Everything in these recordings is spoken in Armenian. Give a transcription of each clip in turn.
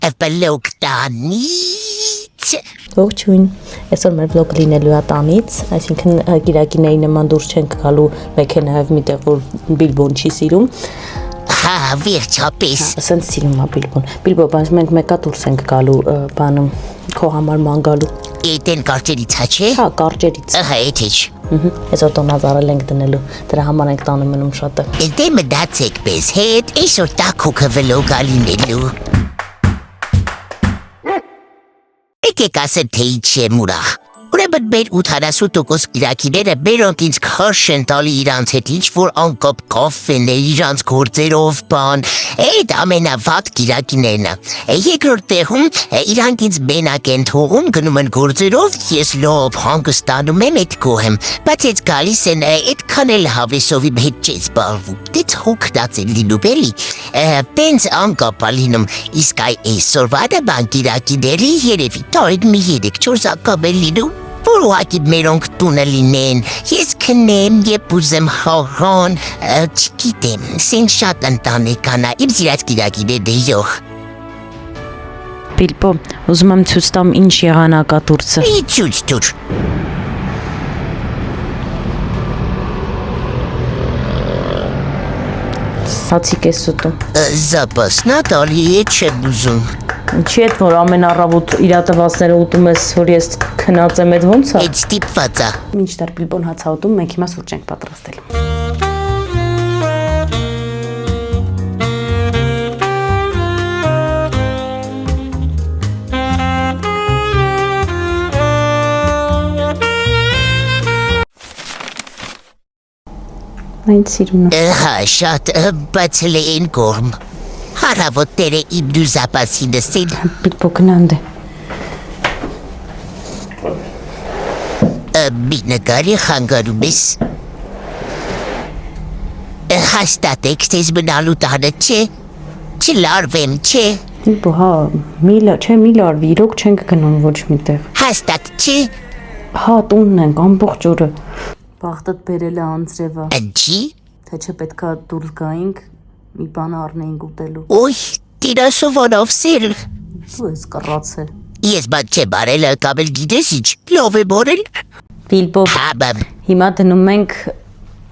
Բլոկ տանից։ Ողջույն, այսօր մեր վլոգը լինելու է տանից, այսինքն գիրակիների նման դուրս չենք գալու մեքենայով միտեղ, որ Բիլբոն չի սիրում։ Հա, վերջապես։ Ասենց սիրում է Բիլբոն։ Բիլբո, բայց մենք մեկա դուրս ենք գալու բանում քո համար ման գալու։ Էդեն կարճերից հա չէ։ Հա, կարճերից։ Ահա, էջ։ Այսօր տոնազարել ենք դնելու, դրա համար ենք տանում մնում շատը։ Դե մտածեք պես հետ, այսօր տակոքը վլոգ ալինելու։ Եկեք ասեմ, թե ինչ եմ ուրախ։ Ուրեմն մեր 80% իրաքիները բերոնք ինձ քաշ են տալի իրանց հետ ինչ-որ անկապ կաֆեներ, իրանց գործերով բան, այդ ամենավատ իրաքիներն է։ Երկրորդ տեղում իրանք ինձ մենակ են թողում, գնում են գործերով, ես լավ հանգստանում եմ այդ կողմ, բայց այդ գալիս են այդքան էլ հավեսով իմ հետ չես զբաղվում, դե հոգնած են լինում էլի, տենց անկապ ա լինում, իսկ այսօրվա բանկ իրաքիների երևի տարին մի 3-4 անգամ են լինում, որ ուղղակի մերոնք տունը լինեն, ես քնեմ, երբ ուզեմ խաղան, չգիտեմ, սեն շատ ընտանեկան է, իմ սիրած կիրակիներն է յող։ Բիլբո, ուզում եմ ցույց տամ ինչ եղանակ ա դուրսը։ Ի ցույց տուր։ Սացիկ ես ուտում։ Զապասնատալի է չեմ ուզում։ Ինչի՞ էդ որ ամեն առավոտ իրատվածները ուտում ես, որ ես քնած եմ, այդ ո՞նց է։ Այդ ստիպված է։ Մինչդեռ Բիլբոն հաց ա ուտում, մենք հիմա սուրճ ենք պատրաստել։ Այն սիրուն է։ Հա, շատ բացլեին կորմ։ Հարավոտները իմ դու զապասինս են։ Բիլբո գնանդ է։ Մի նկարի խանգարում ես։ Հաստատեք, տես մնալու տանը չէ, չլարվեմ, չէ։ Բիլբո, հա, մի լարվի, իրոք չենք գնում ոչ միտեղ։ Հաստատ չէ։ Հա, տունն ենք, ամբողջ օրը։ Բախտդ բերել է անձրևը, Ինչի։ թե չէ պետքա դուրս գայինք, մի բան առնեինք ուտելու։ Ոյ, տիրասովանով սել։ Ու ես կռացել։ Ես բան չեմ արել, կամ էլ գիտես ինչ, լով եմ օրել։ Բիլբո, Հա, բամ, հիմա դնում ենք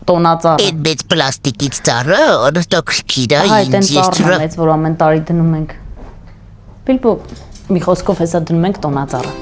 տոնածառը։ այդ մեծ պլաստիկից ծառը, անստակ քիրա Հա, այդ ինձ ես ծառն թրա։ մեծ, որ ամեն տարի դնում ենք։ Բիլբո, մի խոսքով հեսա դնում ենք տոնածառը։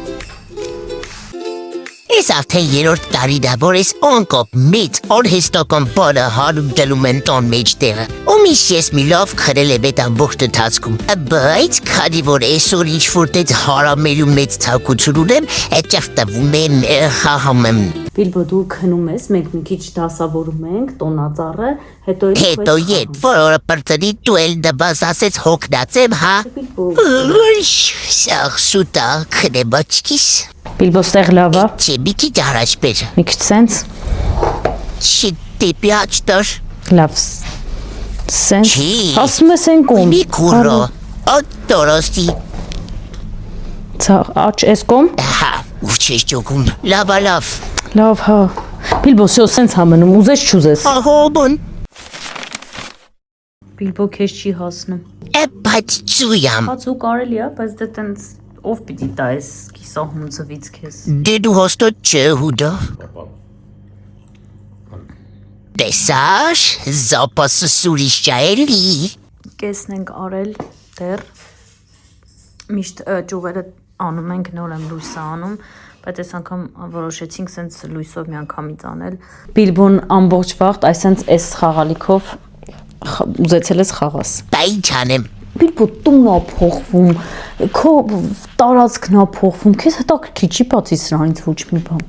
Ես արդեն երորդ տարին է, որ ես անկապ մեծ անհեստական բանը հարում դնում են տան մեջտեղը։ Ու միշտ ես մի լավ քրել եմ այդ ամբողջ ընթացքում։ Բայց քանի որ այսօր ինչ-որ տենց հարամերում մեծ ցավություն ունեմ, ճարտվում եմ, խաղում եմ։ Բիլբո, դու քնում ես, մենք մի քիչ դասավորում ենք տոնածառը, հետո Հետո երբ որ պրտնի դու էլ դբաս ասեց հոգնած եմ, հա։ Բիլբո, Սաղ սուտա քնեմ աչքիս։ Բիլբո, ստեղ լավ է։ Չէ, մի քիչ առաջ բեր։ Մի քիչ սենց։ Չի տիպի աչտոր։ Լավ։ Սենց։ Չի։ Ասում ես են կողմ։ Մի քուրո։ Ոտորոստի։ Աչ էս կողմ։ Հա, ու չես ճոգում։ Լավա լավ։ Լավ, հա։ Բիլբո, սո սենց համնում, ուզես չուզես։ Ահոբուն։ Բիլբո, քեզ չի հասնում։ Բայց ծույամ։ Հացու կարելի է, բայց դե տենց ով պիտի տա այս կիսահում ծվից քեզ։ Դե դու հոստոտ չէ հուդա։ Տեսաշ, զապասը սուրիշ ճայելի։ Կեսն ենք արել դեռ։ Միշտ ճուղերը անում ենք, նոր եմ լույսը անում, բայց այս անգամ որոշեցինք սենց լույսով մի անգամից անել։ Բիլբոն ամբողջ վաղտ այսենց այս խաղալիքով ուզեցել ես խաղաս։ Բա ինչ անեմ։ Բիլբո, տունն ա փոխվում, քո տարածքն ա փոխվում, քեզ հետաքրքիր չի բացի սրանից ոչ մի բան։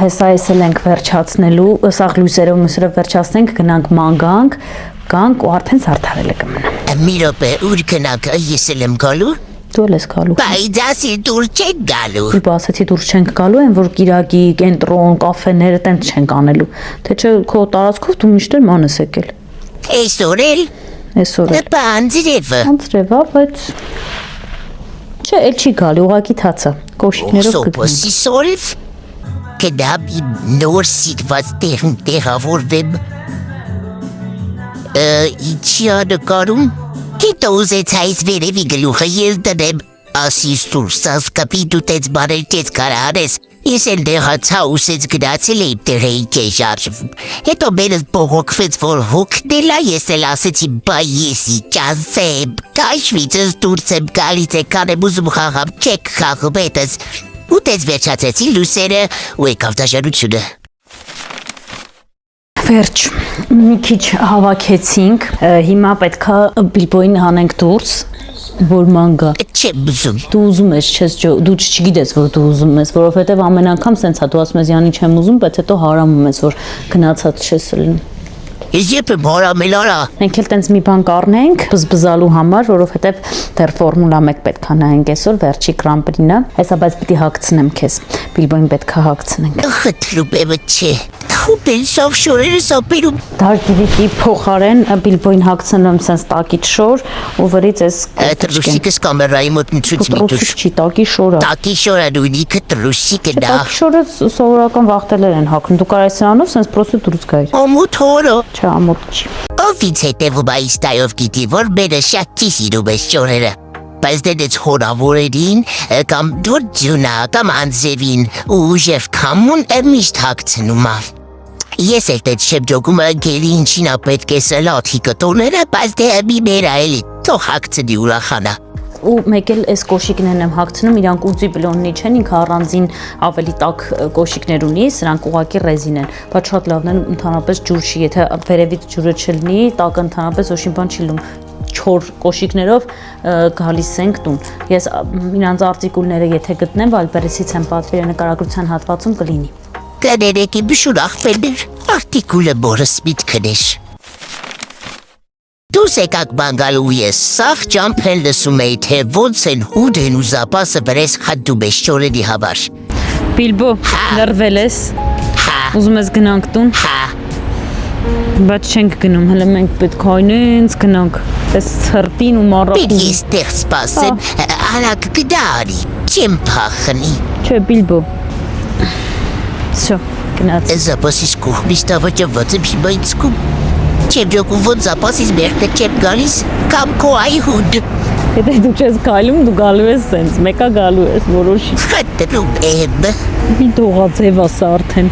Հեսա ես էլ ենք վերջացնելու, սաղ լույսերով մուսերով վերջացնենք, գնանք ման գանք ու արդեն զարդարելը կմնա։ Մի րոպե, ուր գնանք, ես էլ եմ գալու։ Դու էլ ես գալու։ Բայց ասի դուր չեք գալու։ Բիլբո, ասացի դուրս չենք գալու, այն որ կիրակի, կենտրոն, կաֆեները տենց չենք անելու։ Թե չէ քո տարածքով դու միշտ էլ ման ես եկել։ Այսօր էլ։ Այսօր էլ։ Բա անձրևը։ Անձրև է, բայց չէ, էլ չի գալի, ուղղակի թացա։ Կոշիկներով կգնանք։ Սոպոսի սորև։ Կդաբի նոր սիտված տեղավորվեմ։ Ինչի ա նկարում։ Հետո ուզեց այս վերևի գլուխը ես դնեմ, ասիս դուրսած կպիտուտեց բարերտեց կարարես, ես էլ դեղացա ուսեց գնացել էիմ դրեի կեժարվում, հետո մենս բողոքվեց, որ հոգնել է, ես էլ ասեցի, բա եսի ճանսեմ, կաշվիցս դուրս եմ գալից է կանեմ ուզում խաղամ, չեք խաղում հետս, ուտեց վերջացեցի լուսերը ու եկավ դաժանությունը։ Վերջ, մի քիչ հավաքեցինք, հիմա պետքա Բիլբոյին հանենք դուրս, որ ման գա։ Չեմ ուզում։ Դու ուզում ես, դու չգիտես, որ դու ուզում ես, որովհետև ամեն անգամ սենց է, դու ասում ես յանի չեմ ուզում, բայց հետո հարամում ես, որ գնացած չես լինում։ Ես երբ եմ հարամել արա։ Մենք էլ տենց մի բան կառնենք բզբզալու համար, որովհետև դեռ ֆորմուլա 1 պետքա նայենք այսօր, վերջի Grand-Prix-ն է։ Այսա բայց պիտի հագցնեմ քեզ։ Բիլբոյին պետքա հագցնենք։ Խնդրում եմ չէ։ Խուպեն սավ շորերը սապերում։ Դարդիվիկի փոխարեն Բիլբոյին հագցնում սենց տակից շոր ու վրից էս Տրուսիկս կամերայի մոտ մցուց միտուշ։ չի տակի շորը։ Տակի շորը նույնիկը տրուսիկը դա։ Տակի շորը սովորական վախտելեր են հագնում։ Դու կարես սրանով սենց պրոստը դուրս գայր։ Ամոթ հորը։ Չէ, ամոթ չի։ Ովից հետևում այս տայով գիտի, որ մերը շատ չի սիրում ես շորերը։ Բայց դենց հորավորերին կամ դորջունա կամ անձևին ու ուժև կամուն միշտ հագցնում ավ։ Ես էլ տետ շեմ ջոգում անգելի ինչինա պետք է սլաթի կտոները, բայց դե մի մերա էլի, թող հագցնի ուրախանա։ Ու մեկ էլ այս կոշիկներն եմ հագցնում, իրանք ուծի բլոննի չեն, ինքը առանձին ավելի տաք կոշիկներ ունի, սրանք ուղակի ռեզին են, բայց շատ լավն են, ընդհանրապես ջուր չի, եթե վերևից ջուրը չլինի, տակը ընդհանրապես ոչինչ բան չի լինում, չոր կոշիկներով գալիս ենք տուն։ Ես իրանց արտիկուլները եթե գտնեմ, Վալբերեսից եմ պատվիրել նկարագրության հատվածում կլինի։ Կներեկի բշուր աղբերներ, արտիկուլը բորս միտքներ։ Դուս եկակ բանգալու ես սաղ ճամփեն լսում էի, թե ոնց են հուդեն ու զապասը վրես խատում ես շորերի համար։ Բիլբո, լրվել ես, ուզում ես գնանք տուն, բայց չենք գնում, հլը մենք պետք այնենց գնանք, ես ծրպին ու մարախում։ Պետք ես տեղ սպասեմ, արակ գդարի, չեմ պախնի։ Չէ, Բիլբո, սյո, գնաց։ Զապասիս կողմից տավաճավված եմ հիմա ինձ կում։ Չեմ ջոքում ոնց զապասիս մերդը չեմ գալիս, կամ քո այհուդ։ Եթե դու չես գալում, դու գալու ես սենց, մեկա գալու ես, որոշի։ Խտրում եմ։ Մի դողաձև ասա արդեն։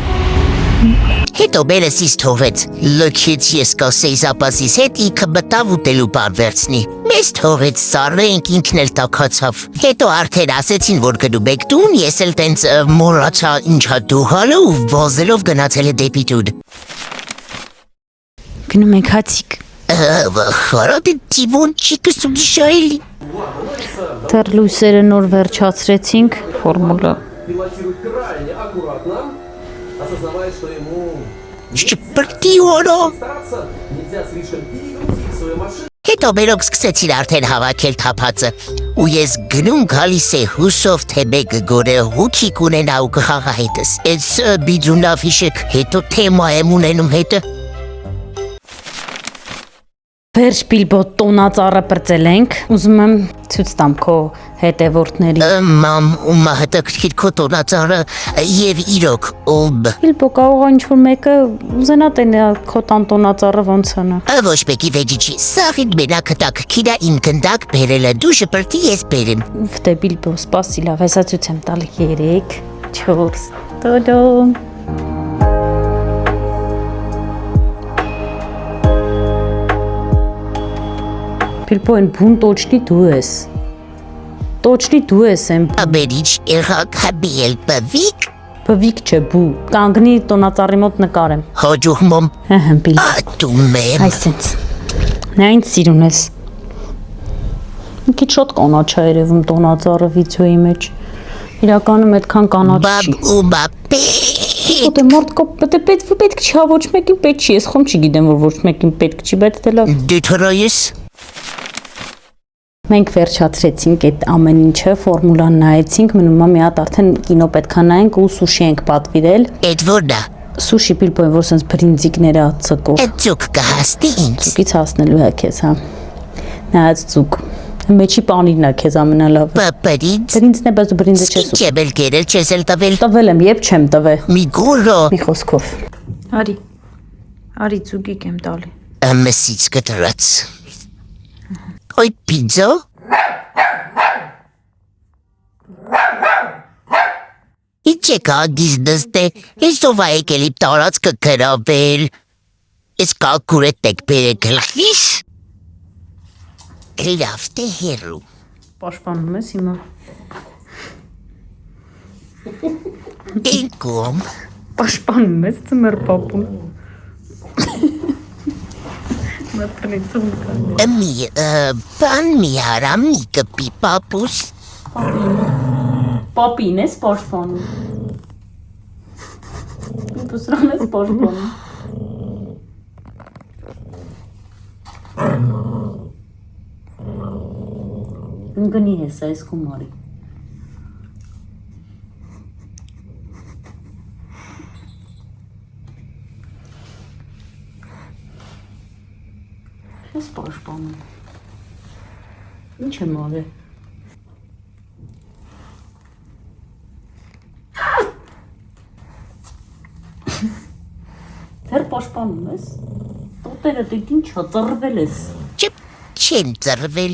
Հետո մերս իս թողեց, լքեց ես կասեի զապասիս հետ ինքը մտավ ուտելու բան վերցնի։ Մեզ թողեց սառնենք ինքն էլ տակացավ։ Հետո արդեն ասեցին, որ գնում եք տուն, ես էլ տենց մոռացա ինչա դուղալը ու վազելով գնացել է դեպի տուն։ Գնում ենք հացիկ։ Խարատը տիվոն չի կսում շայլի։ Դեռ լույսերը նոր վերջացրեցինք, ֆորմուլա։ Пилотирует крайне аккуратно, осознавая, что ему Շպրտի հորո։ стараться, нельзя слишком перегрузить свою машину. Հետո մերոք սկսեցին արդեն հավաքել թափածը, ու ես գնում գալիս է հուսով թե մեկ գորե հուքիկ ունենա ու կխաղա հետս, ես բիջունավ հիշեք, հետո թեմա եմ ունենում հետը։ Վերջ Բիլբո տոնածառը պրծել ենք, ուզում եմ ցույց տամ քո հետևորդների։ Մամ ու մահտակիր քո տոնածառը եւ իրոք ով։ Բիլբո կարող է ինչ-որ մեկը ուզենա տենա քո տան տոնածառը ոնց անա։ Ոչ մեկի վեճի, սաղին մենակ տակ քիրա իմ գնդակ բերելը դու շպրտի ես բերեմ։ Դե Բիլբո, սպասի լավ, հեսա ցույց եմ տալի 3, 4, տոդոմ։ Բիլբո, այն բուն տոչնի դու ես։ Տոչնի դու ես եմ։ Ամերիչ եղակ հաբիել բվիկ։ Բվիկ չէ, բու։ Կանգնի տոնածառի մոտ նկարեմ։ Հոջուհմոմ։ Հը, Բիլբո։ Ատում եմ։ Այսենց։ Նա ինձ սիրուն ես։ Մի քիչ շատ կանաչ է երևում տոնածառը վիդեոյի մեջ։ Իրականում այդքան կանաչ չի։ Բաբ ու բապե։ Դե մարդկա պետք չի, ոչ մեկին պետք չի, ես խոմ չգիտեմ, որ ոչ մեկին պետք չի, բայց դե լավ։ Դու թրոյես։ Մենք վերջացրեցինք այդ ամեն ինչը, ֆորմուլան նայեցինք, մնում է մի հատ արդեն կինո պետքա նայենք ու սուշի ենք պատվիրել։ Էդ որն է։ Սուշի Բիլբոյին, որ սենց բրինձիկները ածկող։ Էդ ձուկ կհաստի ինձ։ Ձուկից հասնելու է քեզ, հա։ Նայած ձուկ։ Մեջի պանիրն է քեզ ամենալավը։ Պապերից։ Բրինձն է, բայց դու բրինձը չես ուտում։ Չեմ էլ գերել, չես էլ տվել։ Տվել եմ, երբ չեմ տվել։ Մի գորո։ Մի խոսքով։ Արի ձուկիկ եմ տալի։ Մսից կտրած։ Oy pizza? Իչեկա գիզդստե, ես ով այեք էլի տարածքը կրավել, ես կալկուրետ եք բերեք գլխիս, լավ թե հերու, Պաշտպանում ես հիմա։ ինքում, Պաշտպանում ես ծմեր պապուն։ Մատրիցում կա։ բան մի հարամ մի կպի պապուս, Պապին ես պաշտպանում։ Պուսրան ես պաշտպանում։ Ընգնի ես այս կումարի։ Ես պաշտպանում։ Ինչ եմ արել։ Դեռ պաշտպանում ես։ Տոտերը դիտ ինչա ծռվել ես։ չեմ ծրվել,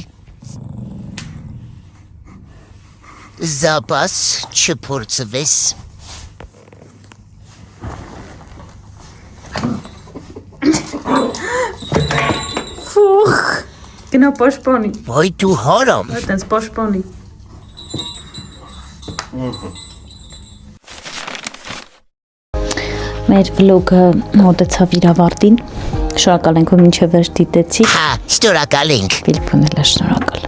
զապաս չփորձվես, Ֆուխ։ Գնա պաշտպանի։ ոյ դու հարամ, Այդպես պաշտպանի։ Մեր վլոգը մոտեցավ իր ավարտին։ Շնորհակալ ենք, որ մինչև վերջ դիտեցիք։ հա, ստորակալ ենք, Ֆիլիպպն էլ է շնորհակալ։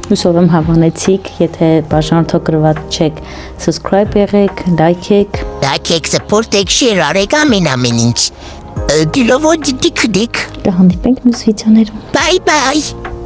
Հուսով եմ հավանեցիք, եթե բաժանորդագրված չեք, subscribe եղեք, like եք։ դակեք սպորտեք շեր արեք ամեն ինչ, դիլովոդ դիք դիք, Կհանդիպենք մյուս վիդեոներում։ բայ բայ,